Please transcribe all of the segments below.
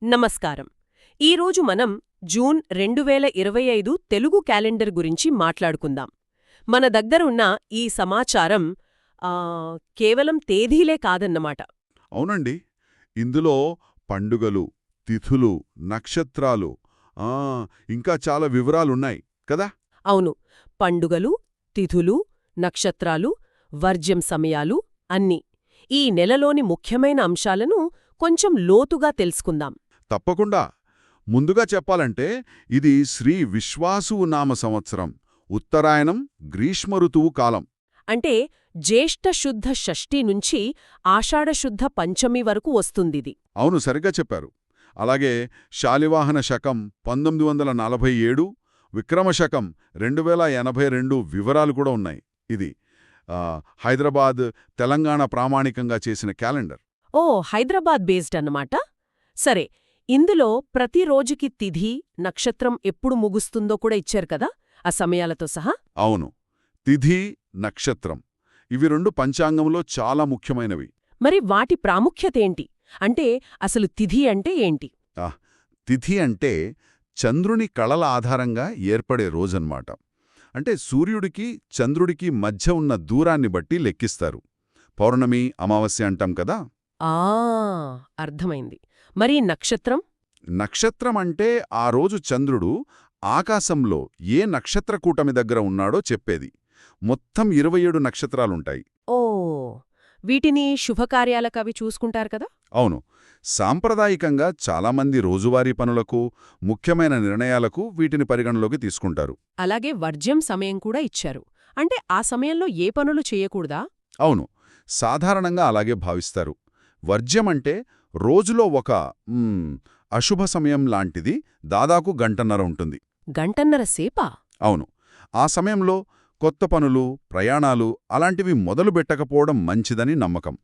నమస్కారం. ఈరోజు మనం జూన్ 2025 తెలుగు క్యాలెండర్ గురించి మాట్లాడుకుందాం. మన దగ్గరున్న ఈ సమాచారం కేవలం తేదీలే కాదన్నమాట. అవునండి. ఇందులో పండుగలు, తిథులు, నక్షత్రాలు ఆ ఇంకా చాలా వివరాలున్నాయి కదా. అవును, పండుగలు, తిథులు, నక్షత్రాలు, వర్జ్యం సమయాలు అన్నీ. ఈ నెలలోని ముఖ్యమైన అంశాలను కొంచెం లోతుగా తెలుసుకుందాం. తప్పకుండా. ముందుగా చెప్పాలంటే ఇది శ్రీ విశ్వాసువు నామ సంవత్సరం, ఉత్తరాయణం, గ్రీష్మ ఋతువు కాలం. అంటే జ్యేష్ఠ శుద్ధ షష్ఠి నుంచి ఆషాఢశుద్ధ పంచమి వరకు వస్తుందిది. అవును, సరిగ్గా చెప్పారు. అలాగే శాలివాహన శకం 1947, విక్రమశకం 2082 వివరాలు కూడా ఉన్నాయి. ఇది హైదరాబాద్, తెలంగాణ ప్రామాణికంగా చేసిన క్యాలెండర్. ఓ, హైదరాబాద్ బేస్డ్ అన్నమాట. సరే, ఇందులో ప్రతి రోజుకి తిథి, నక్షత్రం ఎప్పుడు ముగుస్తుందో కూడా ఇచ్చారు కదా, ఆ సమయాలతో సహా. అవును, తిథి, నక్షత్రం ఇవి రెండు పంచాంగంలో చాలా ముఖ్యమైనవి. మరి వాటి ప్రాముఖ్యతేంటి? అంటే అసలు తిథి అంటే ఏంటి? తిథి అంటే చంద్రుని కళల ఆధారంగా ఏర్పడే రోజన్నమాట. అంటే సూర్యుడికి చంద్రుడికి మధ్య ఉన్న దూరాన్ని బట్టి లెక్కిస్తారు. పౌర్ణమి, అమావాస్య అంటాం కదా. అర్థమైంది. మరి నక్షత్రం? నక్షత్రం అంటే ఆ రోజు చంద్రుడు ఆకాశంలో ఏ నక్షత్రకూటమి దగ్గర ఉన్నాడో చెప్పేది. మొత్తం 27 నక్షత్రాలుంటాయి. ఓ, వీటిని శుభకార్యాలకవి చూసుకుంటారు కదా. అవును, సాంప్రదాయికంగా చాలామంది రోజువారీ పనులకు, ముఖ్యమైన నిర్ణయాలకు వీటిని పరిగణలోకి తీసుకుంటారు. అలాగే వర్జ్యం సమయం కూడా ఇచ్చారు. అంటే ఆ సమయంలో ఏ పనులు చేయకూడదా? అవును, సాధారణంగా అలాగే భావిస్తారు. వర్జ్యమంటే రోజులో ఒక అశుభ సమయం లాంటిది. దాదాపు గంటన్నర ఉంటుంది. గంటన్నర సేపా? అవును, ఆ సమయంలో కొత్త పనులు, ప్రయాణాలు అలాంటివి మొదలుపెట్టకపోవడం మంచిదని నమ్మకం.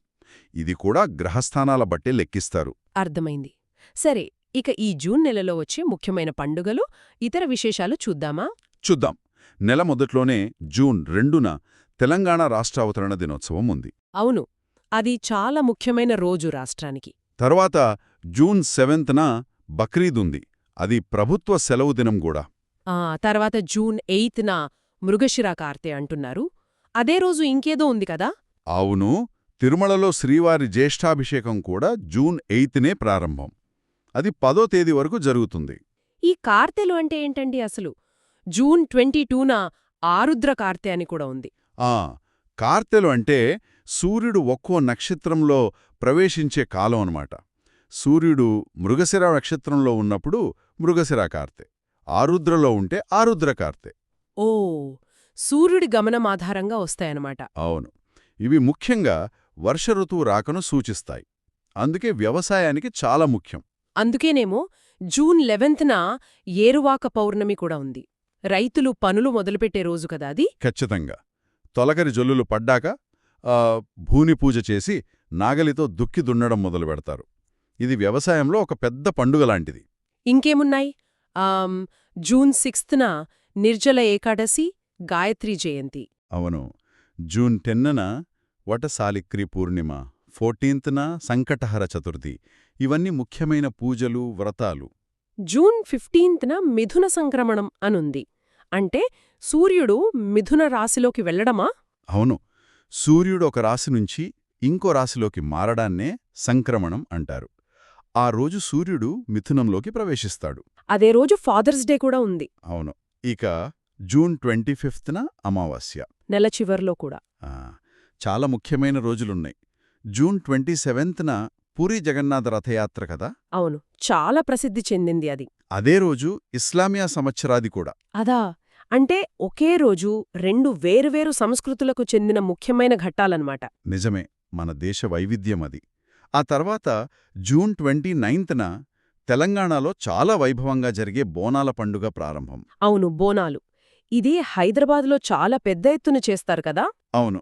ఇది కూడా గ్రహస్థానాల బట్టే లెక్కిస్తారు. అర్థమైంది. సరే, ఇక ఈ జూన్ నెలలో వచ్చే ముఖ్యమైన పండుగలు, ఇతర విశేషాలు చూద్దామా? చూద్దాం. నెల మొదట్లోనే జూన్ 2న తెలంగాణ రాష్ట్రావతరణ దినోత్సవం ఉంది. అవును, అది చాలా ముఖ్యమైన రోజు రాష్ట్రానికి. తర్వాత జూన్ 7న బక్రీద్ ఉంది. అది ప్రభుత్వ సెలవు దినం కూడా. తర్వాత జూన్ 8న మృగశిర కార్తె అంటున్నారు. అదే రోజు ఇంకేదో ఉంది కదా. అవును, తిరుమలలో శ్రీవారి జ్యేష్ఠాభిషేకం కూడా జూన్ 8నే ప్రారంభం. అది 10వ తేదీ వరకు జరుగుతుంది. ఈ కార్తెలు అంటే ఏంటండి అసలు? జూన్ 22న ఆరుద్ర కార్తె అని కూడా ఉంది. కార్తెలు అంటే సూర్యుడు ఒక్కో నక్షత్రంలో ప్రవేశించే కాలం అన్నమాట. సూర్యుడు మృగశిర నక్షత్రంలో ఉన్నప్పుడు మృగశిర కార్తె, ఆరుద్రలో ఉంటే ఆరుద్ర కార్తె. ఓ, సూర్యుడి గమనం ఆధారంగా వస్తాయన్నమాట. అవును, ఇవి ముఖ్యంగా వర్ష ఋతువు రాకను సూచిస్తాయి. అందుకే వ్యవసాయానికి చాలా ముఖ్యం. అందుకేనేమో జూన్ 11న ఏరువాక పౌర్ణమి కూడా ఉంది. రైతులు పనులు మొదలుపెట్టే రోజు కదా అది. ఖచ్చితంగా. తొలకరి జల్లులు పడ్డాక భూమిపూజ చేసి నాగలితో దుక్కి దున్నడం మొదలుపెడతారు. ఇది వ్యవసాయంలో ఒక పెద్ద పండుగలాంటిది. ఇంకేమున్నాయి? జూన్ 6న నిర్జల ఏకాదశి, గాయత్రీ జయంతి. అవును, జూన్ 10న వటసాలిక్రి పూర్ణిమ, 14న సంకటహర చతుర్థి. ఇవన్నీ ముఖ్యమైన పూజలు, వ్రతాలు. జూన్ 15న మిథున సంక్రమణం అనుంది. అంటే సూర్యుడు మిథున రాశిలోకి వెళ్లడమా? అవును, సూర్యుడు ఒక రాశి నుంచి ఇంకో రాశిలోకి మారడాన్నే సంక్రమణం అంటారు. ఆ రోజు సూర్యుడు మిథునంలోకి ప్రవేశిస్తాడు. అదే రోజు ఫాదర్స్ డే కూడా ఉంది. అవును. ఇక జూన్ 25న అమావాస్య. నెల చివర్లో కూడా. చాలా ముఖ్యమైన రోజులున్నాయి. జూన్ 27న పూరీ జగన్నాథ రథయాత్ర కదా. అవును, చాలా ప్రసిద్ధి చెందింది అది. అదే రోజు ఇస్లామియా సంవత్సరాది కూడా. అదా, అంటే ఒకే రోజు రెండు వేరువేరు సంస్కృతులకు చెందిన ముఖ్యమైన ఘట్టాలన్నమాట. నిజమే, మన దేశ వైవిధ్యం అది. ఆ తర్వాత జూన్ 29న తెలంగాణలో చాలా వైభవంగా జరిగే బోనాల పండుగ ప్రారంభం. అవును, బోనాలు. ఇది హైదరాబాద్లో చాలా పెద్ద ఎత్తున చేస్తారు కదా. అవును,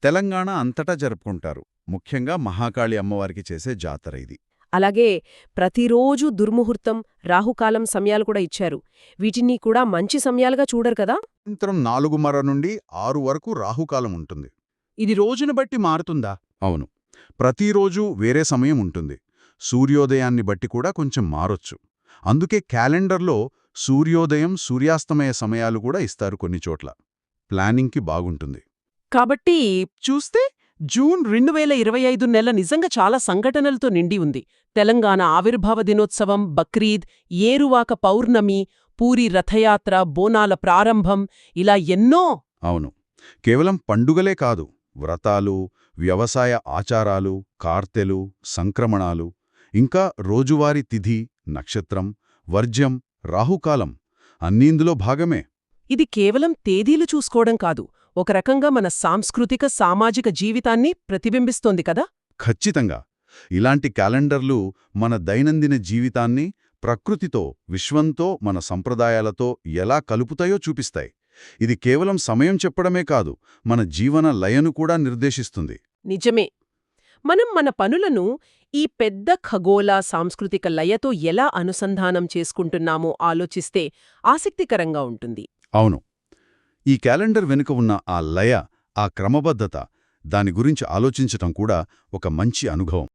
తెలంగాణ అంతటా జరుపుకుంటారు. ముఖ్యంగా మహాకాళి అమ్మవారికి చేసే జాతర ఇది. అలాగే ప్రతిరోజూ దుర్ముహూర్తం, రాహుకాలం సమయాలు కూడా ఇచ్చారు. వీటిని కూడా మంచి సమయాలుగా చూడరు కదా. సాయంత్రం 4:30 నుండి 6 వరకు రాహుకాలం ఉంటుంది. ఇది రోజును బట్టి మారుతుందా? అవును, ప్రతిరోజు వేరే సమయం ఉంటుంది. సూర్యోదయాన్ని బట్టి కూడా కొంచెం మారొచ్చు. అందుకే క్యాలెండర్లో సూర్యోదయం సూర్యాస్తమయ సమయాలు కూడా ఇస్తారు కొన్ని చోట్ల. ప్లానింగ్కి బాగుంటుంది. కాబట్టి చూస్తే జూన్ 2025 నెల నిజంగా చాలా సంఘటనలతో నిండి ఉంది. తెలంగాణ ఆవిర్భావ దినోత్సవం, బక్రీద్, ఏరువాక పౌర్ణమి, పూరి రథయాత్ర, బోనాల ప్రారంభం, ఇలా ఎన్నో. అవును, కేవలం పండుగలే కాదు, వ్రతాలు, వ్యవసాయ ఆచారాలు, కార్తెలు, సంక్రమణాలు, ఇంకా రోజువారీ తిథి, నక్షత్రం, వర్జ్యం, రాహుకాలం అన్నీ ఇందులో భాగమే. ఇది కేవలం తేదీలు చూసుకోవడం కాదు, ఒక రకంగా మన సాంస్కృతిక సామాజిక జీవితాన్ని ప్రతిబింబిస్తోంది కదా. ఖచ్చితంగా. ఇలాంటి క్యాలెండర్లు మన దైనందిన జీవితాన్ని ప్రకృతితో, విశ్వంతో, మన సంప్రదాయాలతో ఎలా కలుపుతాయో చూపిస్తాయి. ఇది కేవలం సమయం చెప్పడమే కాదు, మన జీవన లయను కూడా నిర్దేశిస్తుంది. నిజమే. మనం మన పనులను ఈ పెద్ద ఖగోళ సాంస్కృతిక లయతో ఎలా అనుసంధానం చేసుకుంటున్నామో ఆలోచిస్తే ఆసక్తికరంగా ఉంటుంది. అవును, ఈ క్యాలెండర్ వెనుక ఉన్న ఆ లయ, ఆ క్రమబద్ధత, దాని గురించి ఆలోచించటం కూడా ఒక మంచి అనుభవం.